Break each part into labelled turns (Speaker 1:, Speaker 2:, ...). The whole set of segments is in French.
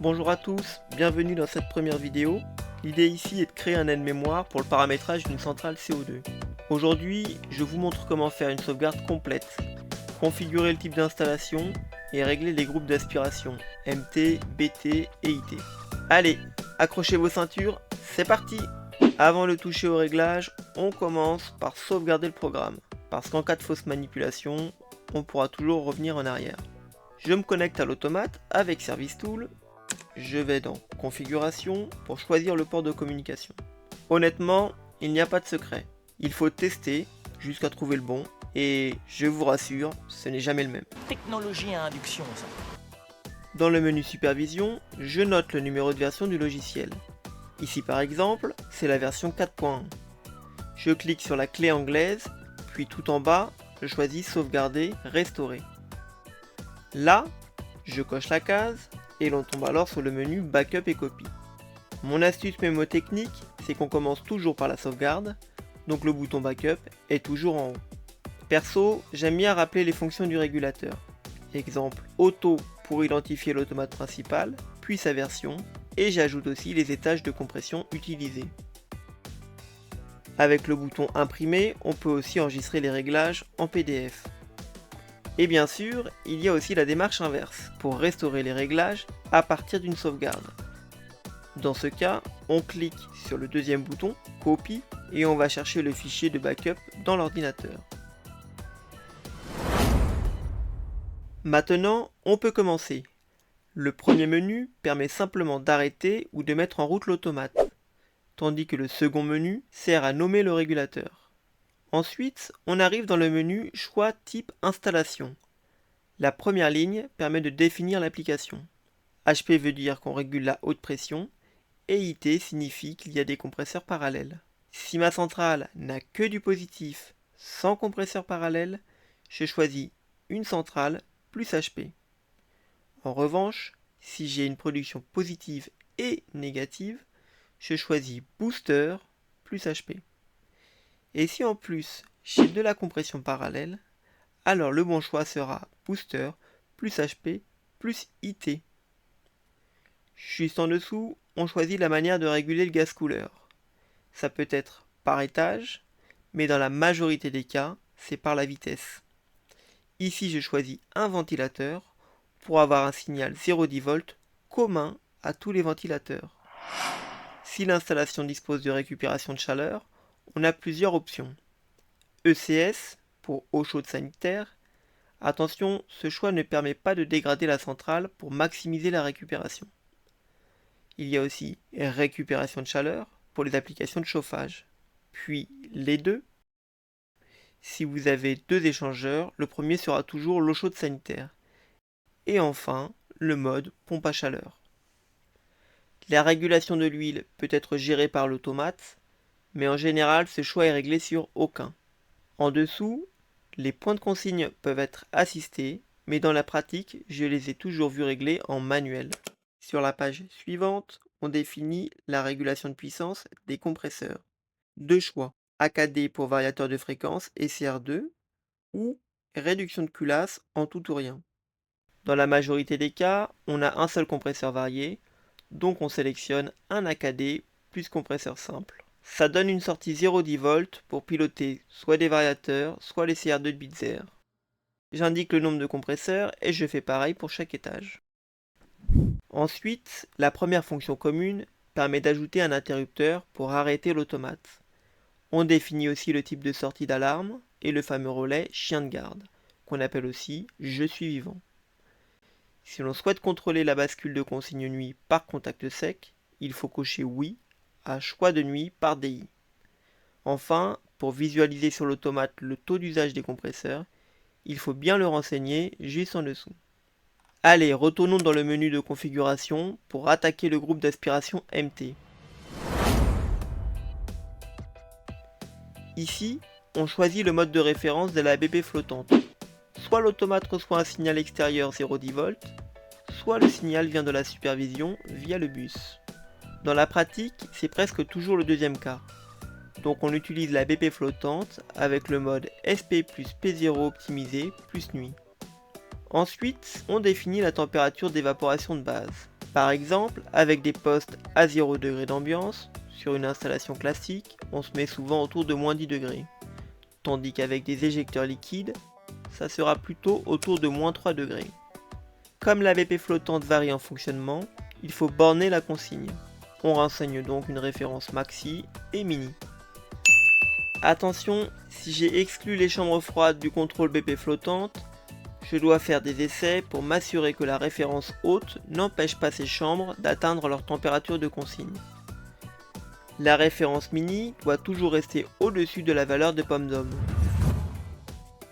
Speaker 1: Bonjour à tous, bienvenue dans cette première vidéo. L'idée ici est de créer un aide-mémoire pour le paramétrage d'une centrale CO2. Aujourd'hui, je vous montre comment faire une sauvegarde complète, configurer le type d'installation et régler les groupes d'aspiration MT, BT et IT. Allez, accrochez vos ceintures, c'est parti! Avant de toucher au réglage, on commence par sauvegarder le programme, parce qu'en cas de fausse manipulation, on pourra toujours revenir en arrière. Je me connecte à l'automate avec Service Tool. Je vais dans Configuration pour choisir le port de communication. Honnêtement, il n'y a pas de secret. Il faut tester jusqu'à trouver le bon et je vous rassure, ce n'est jamais le même.
Speaker 2: Technologie à induction, ça.
Speaker 1: Dans le menu Supervision, je note le numéro de version du logiciel. Ici par exemple, c'est la version 4.1. Je clique sur la clé anglaise, puis tout en bas, je choisis Sauvegarder, Restaurer. Là, je coche la case et l'on tombe alors sur le menu Backup et Copie. Mon astuce mémotechnique, c'est qu'on commence toujours par la sauvegarde, donc le bouton Backup est toujours en haut. Perso, j'aime bien rappeler les fonctions du régulateur. Exemple, Auto pour identifier l'automate principal, puis sa version, et j'ajoute aussi les étages de compression utilisés. Avec le bouton Imprimer, on peut aussi enregistrer les réglages en PDF. Et bien sûr, il y a aussi la démarche inverse, pour restaurer les réglages à partir d'une sauvegarde. Dans ce cas, on clique sur le deuxième bouton, Copie, et on va chercher le fichier de backup dans l'ordinateur. Maintenant, on peut commencer. Le premier menu permet simplement d'arrêter ou de mettre en route l'automate, tandis que le second menu sert à nommer le régulateur. Ensuite, on arrive dans le menu Choix type installation. La première ligne permet de définir l'application. HP veut dire qu'on régule la haute pression et IT signifie qu'il y a des compresseurs parallèles. Si ma centrale n'a que du positif sans compresseur parallèle, je choisis une centrale plus HP. En revanche, si j'ai une production positive et négative, je choisis booster plus HP. Et si en plus j'ai de la compression parallèle, alors le bon choix sera booster plus HP plus IT. Juste en dessous, on choisit la manière de réguler le gas couleur. Ça peut être par étage, mais dans la majorité des cas, c'est par la vitesse. Ici, je choisis un ventilateur pour avoir un signal 0,10 volts commun à tous les ventilateurs. Si l'installation dispose de récupération de chaleur, on a plusieurs options. ECS pour eau chaude sanitaire. Attention, ce choix ne permet pas de dégrader la centrale pour maximiser la récupération. Il y a aussi récupération de chaleur pour les applications de chauffage. Puis les deux. Si vous avez deux échangeurs, le premier sera toujours l'eau chaude sanitaire. Et enfin, le mode pompe à chaleur. La régulation de l'huile peut être gérée par l'automate, mais en général ce choix est réglé sur aucun. En dessous, les points de consigne peuvent être assistés, mais dans la pratique, je les ai toujours vus réglés en manuel. Sur la page suivante, on définit la régulation de puissance des compresseurs. Deux choix, AKD pour variateur de fréquence et CR2, ou réduction de culasse en tout ou rien. Dans la majorité des cas, on a un seul compresseur varié, donc on sélectionne un AKD plus compresseur simple. Ça donne une sortie 0,10 volts pour piloter soit des variateurs, soit les CR2 de Bitzer. J'indique le nombre de compresseurs et je fais pareil pour chaque étage. Ensuite, la première fonction commune permet d'ajouter un interrupteur pour arrêter l'automate. On définit aussi le type de sortie d'alarme et le fameux relais chien de garde, qu'on appelle aussi je suis vivant. Si l'on souhaite contrôler la bascule de consigne nuit par contact sec, il faut cocher oui à choix de nuit par DI. Enfin, pour visualiser sur l'automate le taux d'usage des compresseurs, il faut bien le renseigner juste en dessous. Allez, retournons dans le menu de configuration pour attaquer le groupe d'aspiration MT. Ici, on choisit le mode de référence de la BP flottante. Soit l'automate reçoit un signal extérieur 0,10 volts, soit le signal vient de la supervision via le bus. Dans la pratique, c'est presque toujours le deuxième cas. Donc on utilise la BP flottante avec le mode SP plus P0 optimisé plus nuit. Ensuite, on définit la température d'évaporation de base. Par exemple, avec des postes à 0 degré d'ambiance, sur une installation classique, on se met souvent autour de moins 10 degrés. Tandis qu'avec des éjecteurs liquides, ça sera plutôt autour de moins 3 degrés. Comme la BP flottante varie en fonctionnement, il faut borner la consigne. On renseigne donc une référence maxi et mini. Attention, si j'ai exclu les chambres froides du contrôle BP flottante, je dois faire des essais pour m'assurer que la référence haute n'empêche pas ces chambres d'atteindre leur température de consigne. La référence mini doit toujours rester au-dessus de la valeur de POM-DOM.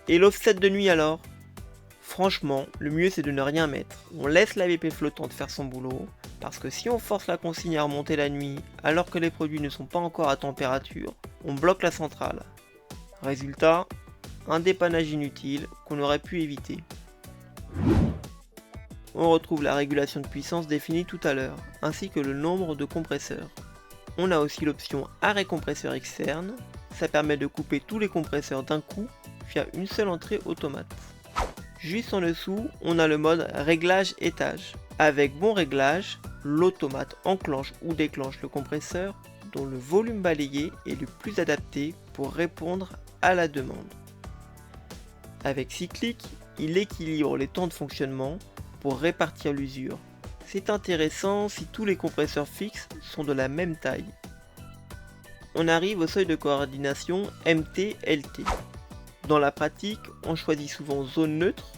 Speaker 1: Et l'offset de nuit alors? Franchement, le mieux c'est de ne rien mettre. On laisse la BP flottante faire son boulot, parce que si on force la consigne à remonter la nuit alors que les produits ne sont pas encore à température, on bloque la centrale. Résultat, un dépannage inutile qu'on aurait pu éviter. On retrouve la régulation de puissance définie tout à l'heure, ainsi que le nombre de compresseurs. On a aussi l'option arrêt compresseur externe, ça permet de couper tous les compresseurs d'un coup via une seule entrée automate. Juste en dessous, on a le mode réglage étage. Avec bon réglage, l'automate enclenche ou déclenche le compresseur dont le volume balayé est le plus adapté pour répondre à la demande. Avec 6 clics, il équilibre les temps de fonctionnement pour répartir l'usure. C'est intéressant si tous les compresseurs fixes sont de la même taille. On arrive au seuil de coordination MT-LT. Dans la pratique, on choisit souvent zone neutre.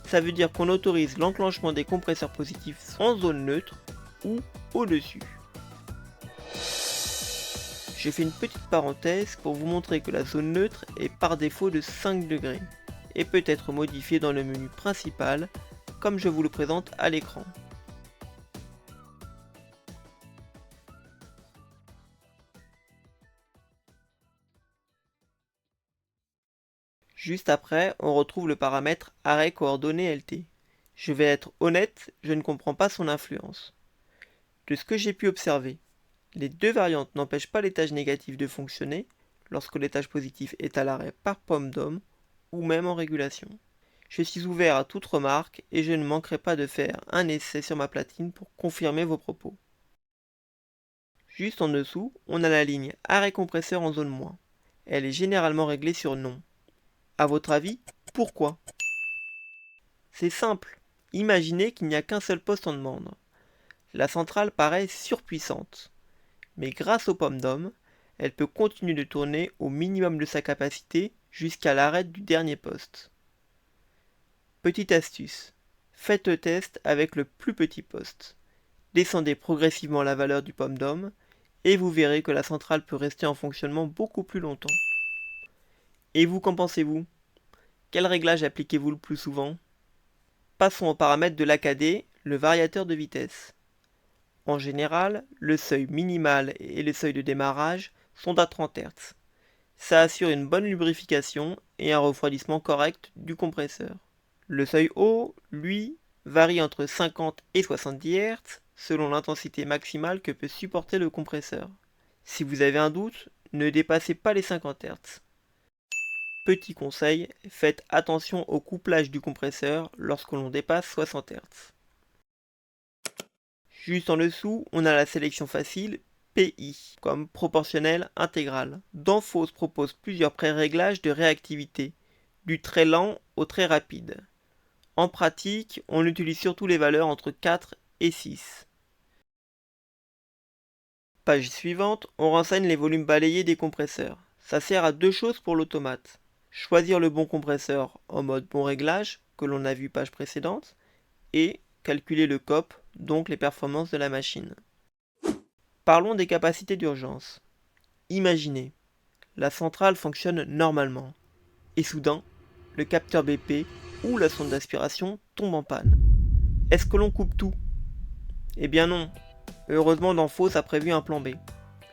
Speaker 1: Ça veut dire qu'on autorise l'enclenchement des compresseurs positifs en zone neutre ou au-dessus. Je fais une petite parenthèse pour vous montrer que la zone neutre est par défaut de 5 degrés et peut être modifiée dans le menu principal comme je vous le présente à l'écran. Juste après, on retrouve le paramètre arrêt coordonné LT. Je vais être honnête, je ne comprends pas son influence. De ce que j'ai pu observer, les deux variantes n'empêchent pas l'étage négatif de fonctionner lorsque l'étage positif est à l'arrêt par POM-DOM ou même en régulation. Je suis ouvert à toute remarque et je ne manquerai pas de faire un essai sur ma platine pour confirmer vos propos. Juste en dessous, on a la ligne arrêt compresseur en zone moins. Elle est généralement réglée sur non. À votre avis, pourquoi? C'est simple. Imaginez qu'il n'y a qu'un seul poste en demande. La centrale paraît surpuissante. Mais grâce au POM-DOM, elle peut continuer de tourner au minimum de sa capacité jusqu'à l'arrêt du dernier poste. Petite astuce. Faites le test avec le plus petit poste. Descendez progressivement la valeur du POM-DOM et vous verrez que la centrale peut rester en fonctionnement beaucoup plus longtemps. Et vous, qu'en pensez-vous? Quel réglage appliquez-vous le plus souvent? Passons aux paramètres de l'AKD, le variateur de vitesse. En général, le seuil minimal et le seuil de démarrage sont à 30 Hz. Ça assure une bonne lubrification et un refroidissement correct du compresseur. Le seuil haut, lui, varie entre 50 et 70 Hz selon l'intensité maximale que peut supporter le compresseur. Si vous avez un doute, ne dépassez pas les 50 Hz. Petit conseil, faites attention au couplage du compresseur lorsque l'on dépasse 60 Hz. Juste en dessous, on a la sélection facile PI, comme proportionnel intégral. Danfoss propose plusieurs pré-réglages de réactivité, du très lent au très rapide. En pratique, on utilise surtout les valeurs entre 4 et 6. Page suivante, on renseigne les volumes balayés des compresseurs. Ça sert à deux choses pour l'automate. Choisir le bon compresseur en mode bon réglage, que l'on a vu page précédente, et calculer le COP, donc les performances de la machine. Parlons des capacités d'urgence. Imaginez, la centrale fonctionne normalement, et soudain, le capteur BP ou la sonde d'aspiration tombe en panne. Est-ce que l'on coupe tout? Eh bien non. Heureusement Danfoss a prévu un plan B.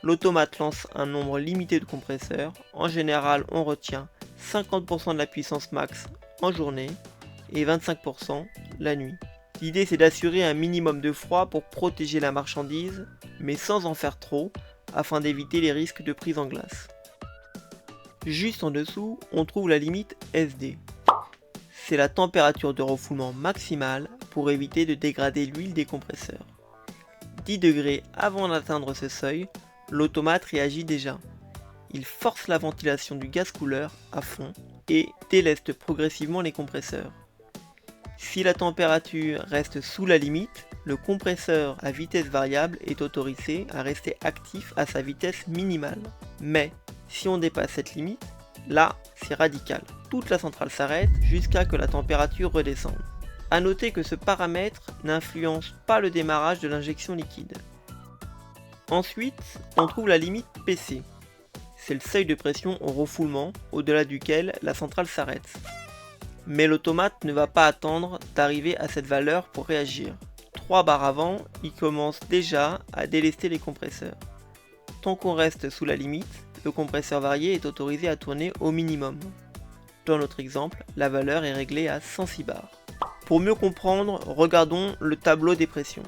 Speaker 1: L'automate lance un nombre limité de compresseurs. En général, on retient 50% de la puissance max en journée et 25% la nuit. L'idée c'est d'assurer un minimum de froid pour protéger la marchandise, mais sans en faire trop, afin d'éviter les risques de prise en glace. Juste en dessous, on trouve la limite SD. C'est la température de refoulement maximale pour éviter de dégrader l'huile des compresseurs. 10 degrés avant d'atteindre ce seuil, l'automate réagit déjà. Il force la ventilation du gaz couleur à fond et déleste progressivement les compresseurs. Si la température reste sous la limite, le compresseur à vitesse variable est autorisé à rester actif à sa vitesse minimale. Mais si on dépasse cette limite, là c'est radical. Toute la centrale s'arrête jusqu'à que la température redescende. A noter que ce paramètre n'influence pas le démarrage de l'injection liquide. Ensuite, on trouve la limite PC. C'est le seuil de pression au refoulement au-delà duquel la centrale s'arrête. Mais l'automate ne va pas attendre d'arriver à cette valeur pour réagir. 3 bars avant, il commence déjà à délester les compresseurs. Tant qu'on reste sous la limite, le compresseur varié est autorisé à tourner au minimum. Dans notre exemple, la valeur est réglée à 106 bars. Pour mieux comprendre, regardons le tableau des pressions.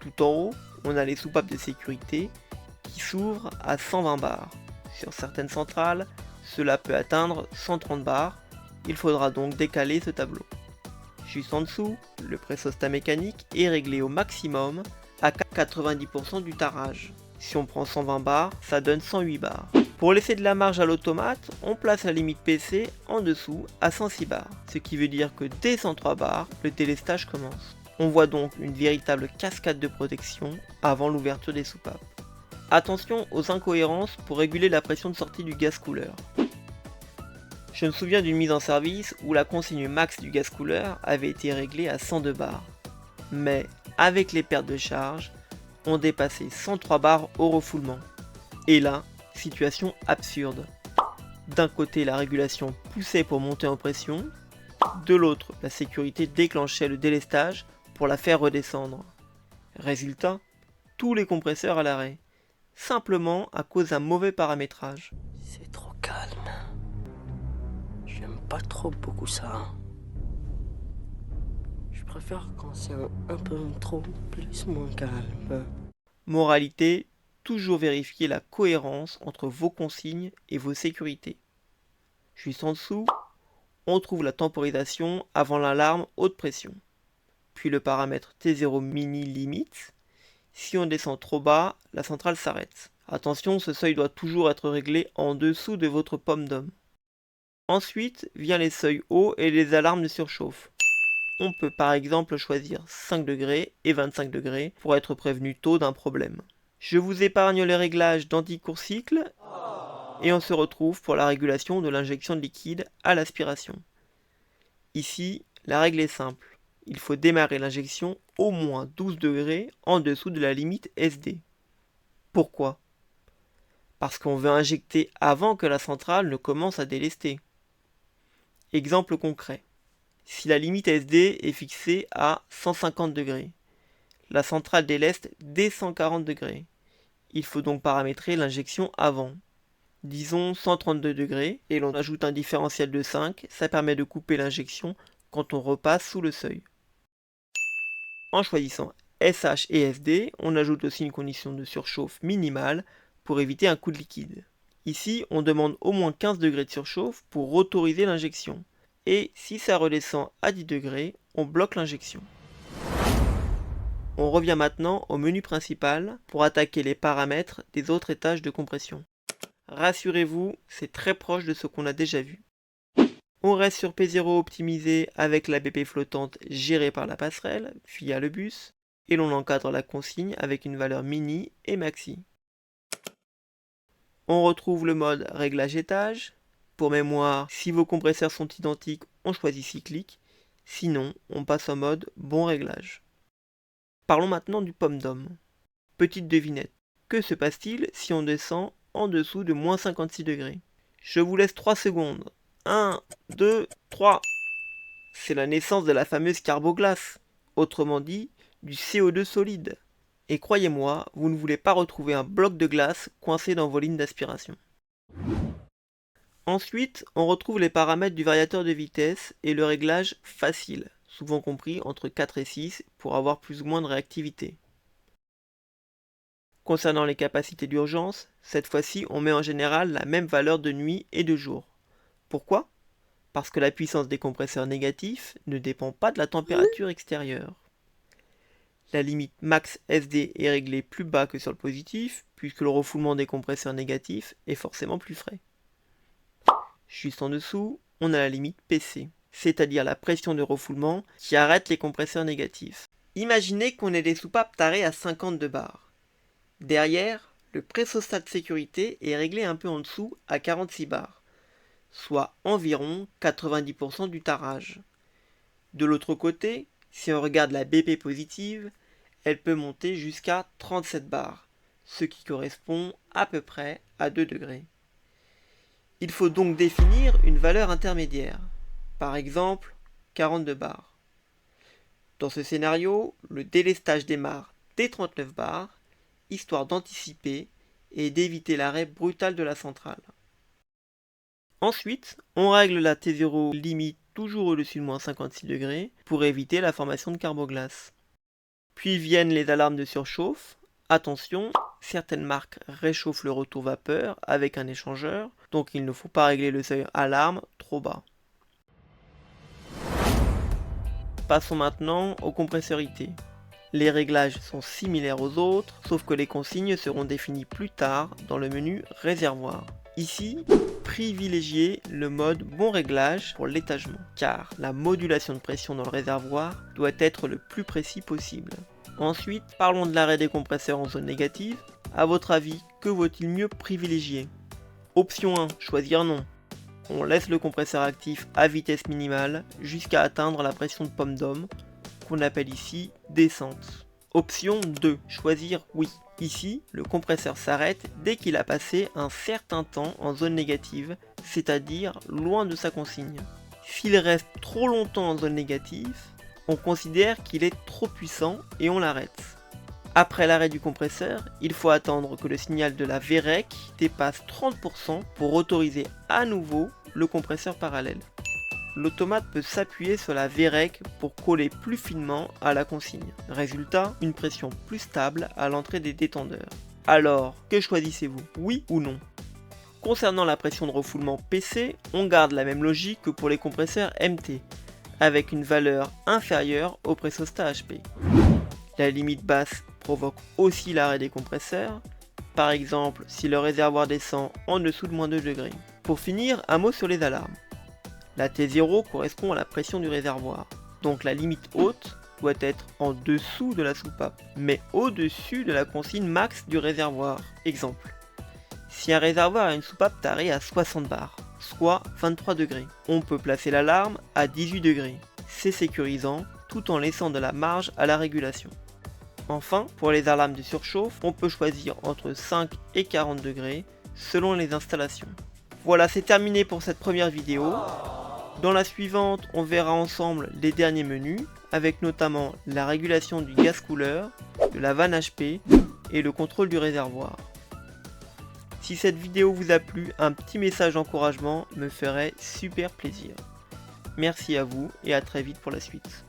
Speaker 1: Tout en haut, on a les soupapes de sécurité qui s'ouvrent à 120 bars. Sur certaines centrales, cela peut atteindre 130 bars. Il faudra donc décaler ce tableau. Juste en dessous, le pressostat mécanique est réglé au maximum à 90% du tarage. Si on prend 120 bars, ça donne 108 bars. Pour laisser de la marge à l'automate, on place la limite PC en dessous à 106 bars, ce qui veut dire que dès 103 bars, le délestage commence. On voit donc une véritable cascade de protection avant l'ouverture des soupapes. Attention aux incohérences pour réguler la pression de sortie du gaz couleur. Je me souviens d'une mise en service où la consigne max du gaz couleur avait été réglée à 102 bars. Mais avec les pertes de charge, on dépassait 103 bars au refoulement. Et là, situation absurde. D'un côté, la régulation poussait pour monter en pression, de l'autre, la sécurité déclenchait le délestage pour la faire redescendre. Résultat, tous les compresseurs à l'arrêt, simplement à cause d'un mauvais paramétrage.
Speaker 3: C'est trop calme. J'aime pas trop beaucoup ça. Je préfère quand c'est un peu trop plus moins calme.
Speaker 1: Moralité, toujours vérifier la cohérence entre vos consignes et vos sécurités. Juste en dessous, on trouve la temporisation avant l'alarme haute pression. Puis le paramètre T0 mini limite. Si on descend trop bas, la centrale s'arrête. Attention, ce seuil doit toujours être réglé en dessous de votre pomme d'homme. Ensuite, vient les seuils hauts et les alarmes de surchauffe. On peut par exemple choisir 5 degrés et 25 degrés pour être prévenu tôt d'un problème. Je vous épargne les réglages d'anti-court-cycle et on se retrouve pour la régulation de l'injection de liquide à l'aspiration. Ici, la règle est simple. Il faut démarrer l'injection au moins 12 degrés en dessous de la limite SD. Pourquoi ? Parce qu'on veut injecter avant que la centrale ne commence à délester. Exemple concret. Si la limite SD est fixée à 150 degrés, la centrale déleste dès 140 degrés. Il faut donc paramétrer l'injection avant. Disons 132 degrés et l'on ajoute un différentiel de 5, ça permet de couper l'injection quand on repasse sous le seuil. En choisissant SH et SD, on ajoute aussi une condition de surchauffe minimale pour éviter un coup de liquide. Ici, on demande au moins 15 degrés de surchauffe pour autoriser l'injection. Et si ça redescend à 10 degrés, on bloque l'injection. On revient maintenant au menu principal pour attaquer les paramètres des autres étages de compression. Rassurez-vous, c'est très proche de ce qu'on a déjà vu. On reste sur P0 optimisé avec la BP flottante gérée par la passerelle via le bus et l'on encadre la consigne avec une valeur mini et maxi. On retrouve le mode réglage étage. Pour mémoire, si vos compresseurs sont identiques, on choisit cyclique. Sinon, on passe en mode bon réglage. Parlons maintenant du pomme d'homme. Petite devinette. Que se passe-t-il si on descend en dessous de moins 56 degrés ? Je vous laisse 3 secondes. 1, 2, 3. C'est la naissance de la fameuse carboglace. Autrement dit, du CO2 solide. Et croyez-moi, vous ne voulez pas retrouver un bloc de glace coincé dans vos lignes d'aspiration. Ensuite, on retrouve les paramètres du variateur de vitesse et le réglage facile, souvent compris entre 4 et 6 pour avoir plus ou moins de réactivité. Concernant les capacités d'urgence, cette fois-ci on met en général la même valeur de nuit et de jour. Pourquoi ? Parce que la puissance des compresseurs négatifs ne dépend pas de la température extérieure. La limite max SD est réglée plus bas que sur le positif, puisque le refoulement des compresseurs négatifs est forcément plus frais. Juste en dessous, on a la limite PC, c'est-à-dire la pression de refoulement qui arrête les compresseurs négatifs. Imaginez qu'on ait des soupapes tarées à 52 bars. Derrière, le pressostat de sécurité est réglé un peu en dessous à 46 bars, soit environ 90% du tarage. De l'autre côté, si on regarde la BP positive, elle peut monter jusqu'à 37 bars, ce qui correspond à peu près à 2 degrés. Il faut donc définir une valeur intermédiaire, par exemple 42 bars. Dans ce scénario, le délestage démarre dès 39 bars, histoire d'anticiper et d'éviter l'arrêt brutal de la centrale. Ensuite, on règle la T0 limite toujours au-dessus de moins 56 degrés pour éviter la formation de carboglace. Puis viennent les alarmes de surchauffe. Attention, certaines marques réchauffent le retour vapeur avec un échangeur, donc il ne faut pas régler le seuil alarme trop bas. Passons maintenant au compresseur IT. Les réglages sont similaires aux autres, sauf que les consignes seront définies plus tard dans le menu réservoir. Ici, privilégiez le mode bon réglage pour l'étagement, car la modulation de pression dans le réservoir doit être le plus précis possible. Ensuite, parlons de l'arrêt des compresseurs en zone négative. A votre avis, que vaut-il mieux privilégier? Option 1, choisir non. On laisse le compresseur actif à vitesse minimale jusqu'à atteindre la pression de pomme d'homme, qu'on appelle ici descente. Option 2, choisir oui. Ici, le compresseur s'arrête dès qu'il a passé un certain temps en zone négative, c'est-à-dire loin de sa consigne. S'il reste trop longtemps en zone négative, on considère qu'il est trop puissant et on l'arrête. Après l'arrêt du compresseur, il faut attendre que le signal de la VREC dépasse 30% pour autoriser à nouveau le compresseur parallèle. L'automate peut s'appuyer sur la VREC pour coller plus finement à la consigne. Résultat, une pression plus stable à l'entrée des détendeurs. Alors, que choisissez-vous? Oui ou non? Concernant la pression de refoulement PC, on garde la même logique que pour les compresseurs MT, avec une valeur inférieure au pressostat HP. La limite basse provoque aussi l'arrêt des compresseurs, par exemple si le réservoir descend en dessous de moins 2 degrés. Pour finir, un mot sur les alarmes. La T0 correspond à la pression du réservoir, donc la limite haute doit être en dessous de la soupape, mais au-dessus de la consigne max du réservoir. Exemple, si un réservoir a une soupape tarée à 60 bars, soit 23 degrés, on peut placer l'alarme à 18 degrés. C'est sécurisant tout en laissant de la marge à la régulation. Enfin, pour les alarmes de surchauffe, on peut choisir entre 5 et 40 degrés selon les installations. Voilà, c'est terminé pour cette première vidéo. Dans la suivante, on verra ensemble les derniers menus, avec notamment la régulation du gaz couleur, de la vanne HP et le contrôle du réservoir. Si cette vidéo vous a plu, un petit message d'encouragement me ferait super plaisir. Merci à vous et à très vite pour la suite.